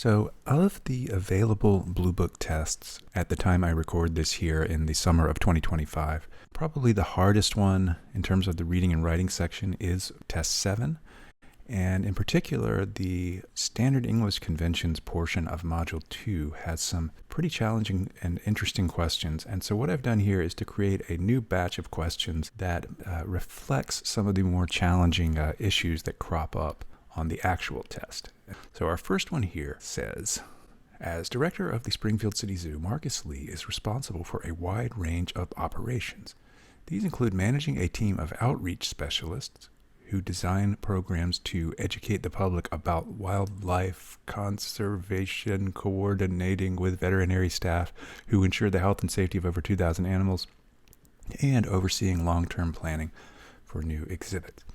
So, of the available Bluebook tests at the time I record this here in the summer of 2025, probably the hardest one in terms of the reading and writing section is Test 7. And in particular, the Standard English Conventions portion of Module 2 has some pretty challenging and interesting questions. And so what I've done here is to create a new batch of questions that reflects some of the more challenging issues that crop up on the actual test. So our first one here says, as director of the Springfield City Zoo, Marcus Lee is responsible for a wide range of operations. These include managing a team of outreach specialists who design programs to educate the public about wildlife conservation, coordinating with veterinary staff who ensure the health and safety of over 2,000 animals, and overseeing long-term planning for new exhibits.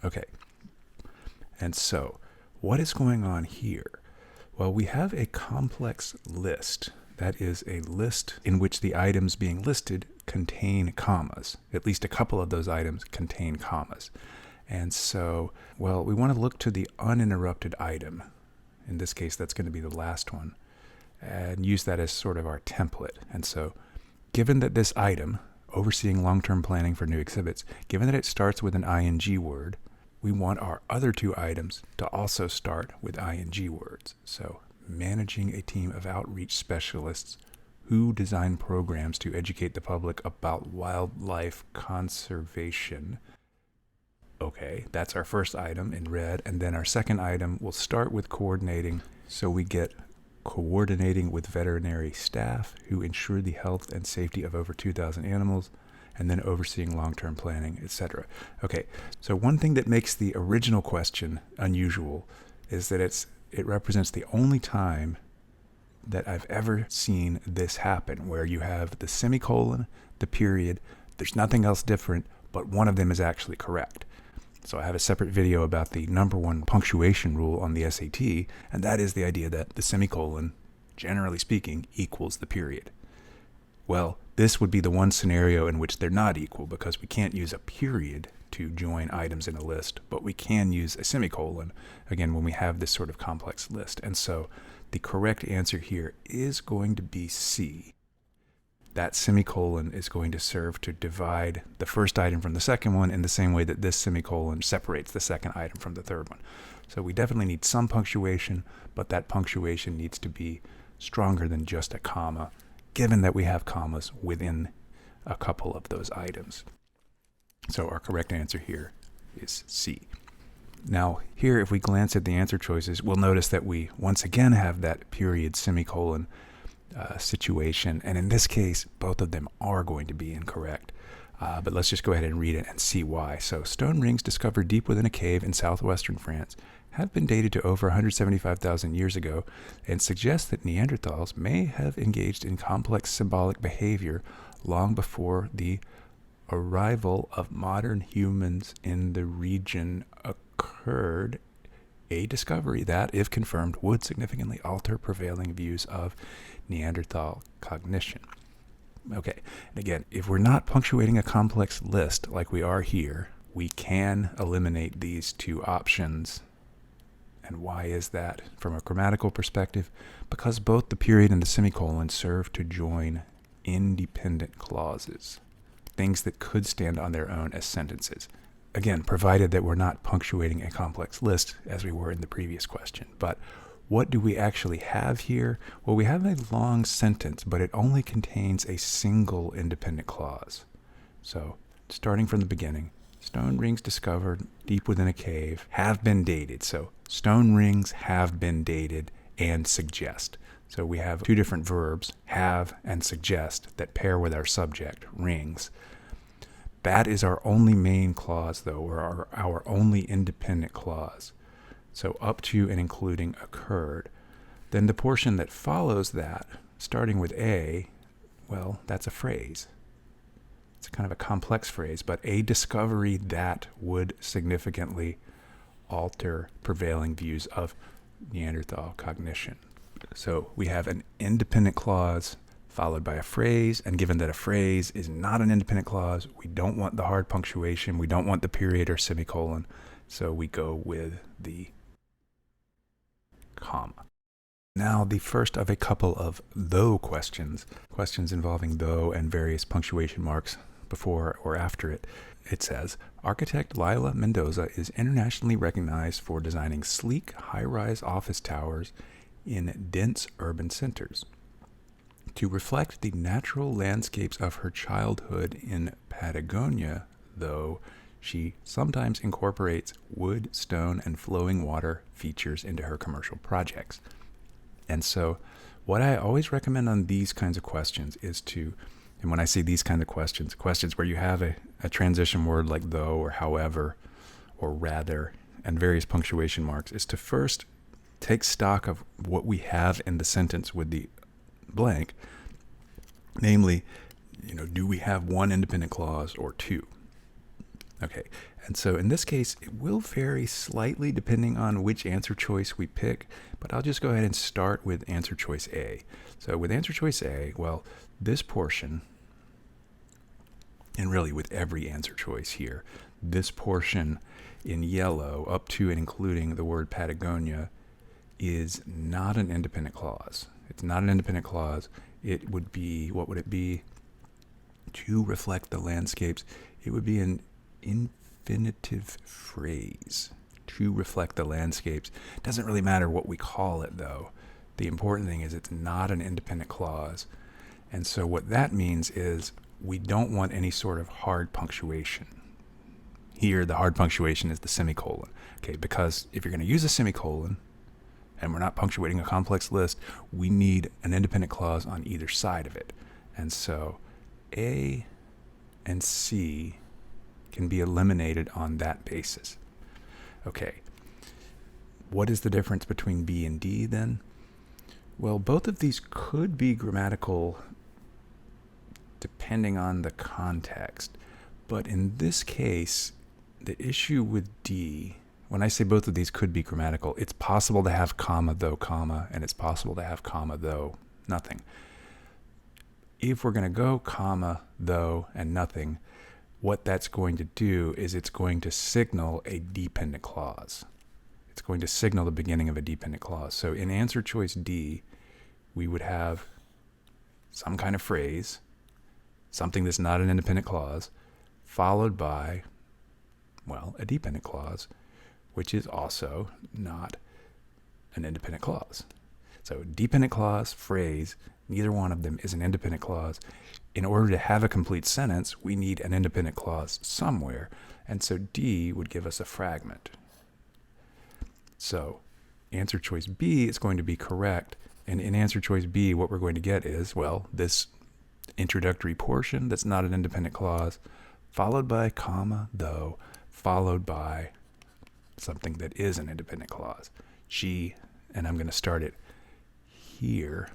Okay. And so, what is going on here? Well, we have a complex list. That is a list in which the items being listed contain commas. At least a couple of those items contain commas. And so, well, we want to look to the uninterrupted item. In this case, that's going to be the last one. And use that as sort of our template. And so, given that this item, overseeing long-term planning for new exhibits, given that it starts with an ing word, we want our other two items to also start with ing words. So, managing a team of outreach specialists who design programs to educate the public about wildlife conservation. Okay, that's our first item in red, and then our second item will start with coordinating, so we get coordinating with veterinary staff who ensure the health and safety of over 2,000 animals, and then overseeing long-term planning, etc. Okay, so one thing that makes the original question unusual is that it represents the only time that I've ever seen this happen, where you have the semicolon, the period, there's nothing else different, but one of them is actually correct. So I have a separate video about the number one punctuation rule on the SAT, and that is the idea that the semicolon, generally speaking, equals the period. Well, this would be the one scenario in which they're not equal, because we can't use a period to join items in a list, but we can use a semicolon, again, when we have this sort of complex list. And so the correct answer here is going to be C. That semicolon is going to serve to divide the first item from the second one in the same way that this semicolon separates the second item from the third one. So we definitely need some punctuation, but that punctuation needs to be stronger than just a comma, given that we have commas within a couple of those items. So our correct answer here is C. Now, here, if we glance at the answer choices, we'll notice that we once again have that period semicolon situation. And in this case, both of them are going to be incorrect. But let's just go ahead and read it and see why. So, stone rings discovered deep within a cave in southwestern France have been dated to over 175,000 years ago and suggest that Neanderthals may have engaged in complex symbolic behavior long before the arrival of modern humans in the region occurred, a discovery that, if confirmed, would significantly alter prevailing views of Neanderthal cognition. Okay, and again, if we're not punctuating a complex list like we are here, we can eliminate these two options. And why is that? From a grammatical perspective, because both the period and the semicolon serve to join independent clauses, things that could stand on their own as sentences. Again, provided that we're not punctuating a complex list as we were in the previous question. But what do we actually have here? Well, we have a long sentence, but it only contains a single independent clause. So, starting from the beginning, stone rings discovered deep within a cave have been dated. So, stone rings have been dated and suggest. So we have two different verbs, have and suggest, that pair with our subject, rings. That is our only main clause, though, or our only independent clause. So up to and including occurred. Then the portion that follows that, starting with A, well, that's a phrase. It's kind of a complex phrase, but a discovery that would significantly alter prevailing views of Neanderthal cognition. So we have an independent clause followed by a phrase, and given that a phrase is not an independent clause, we don't want the hard punctuation, we don't want the period or semicolon, so we go with the comma. Now, the first of a couple of though questions involving though and various punctuation marks before or after it. It says, architect Lila Mendoza is internationally recognized for designing sleek, high-rise office towers in dense urban centers. To reflect the natural landscapes of her childhood in Patagonia, though, she sometimes incorporates wood, stone, and flowing water features into her commercial projects. And so what I always recommend on these kinds of questions is to, and when I say these kinds of questions where you have a transition word like though or however or rather and various punctuation marks, is to first take stock of what we have in the sentence with the blank. Namely, do we have one independent clause or two? Okay, and so in this case, it will vary slightly depending on which answer choice we pick, but I'll just go ahead and start with answer choice A. So with answer choice A, well, this portion, and really with every answer choice here, this portion in yellow up to and including the word Patagonia is not an independent clause. It's not an independent clause. It would be, what would it be? To reflect the landscapes. It would be an infinitive phrase. To reflect the landscapes. Doesn't really matter what we call it, though. The important thing is it's not an independent clause. And so what that means is we don't want any sort of hard punctuation. Here, the hard punctuation is the semicolon. Okay, because if you're going to use a semicolon, and we're not punctuating a complex list, we need an independent clause on either side of it. And so A and C can be eliminated on that basis. Okay, what is the difference between B and D then? Well, both of these could be grammatical depending on the context. But in this case, the issue with D, when I say both of these could be grammatical, it's possible to have comma, though, comma, and it's possible to have comma, though, nothing. If we're going to go comma, though, and nothing, what that's going to do is it's going to signal a dependent clause. It's going to signal the beginning of a dependent clause. So in answer choice D, we would have some kind of phrase, something that's not an independent clause, followed by, well, a dependent clause, which is also not an independent clause. So dependent clause, phrase, neither one of them is an independent clause. In order to have a complete sentence, we need an independent clause somewhere. And so D would give us a fragment. So answer choice B is going to be correct. And in answer choice B, what we're going to get is, well, this introductory portion that's not an independent clause, followed by comma, though, followed by something that is an independent clause. She, and I'm going to start it here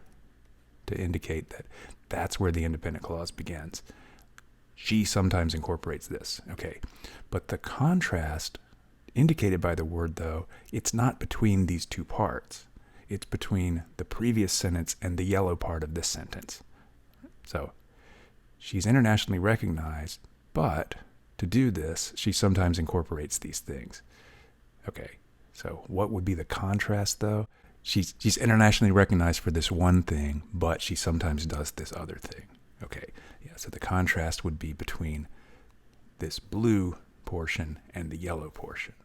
to indicate that that's where the independent clause begins. She sometimes incorporates this. Okay, but the contrast indicated by the word though, it's not between these two parts. It's between the previous sentence and the yellow part of this sentence. So she's internationally recognized, but to do this, she sometimes incorporates these things. Okay, so what would be the contrast though? She's internationally recognized for this one thing, but she sometimes does this other thing. Okay, yeah, so the contrast would be between this blue portion and the yellow portion.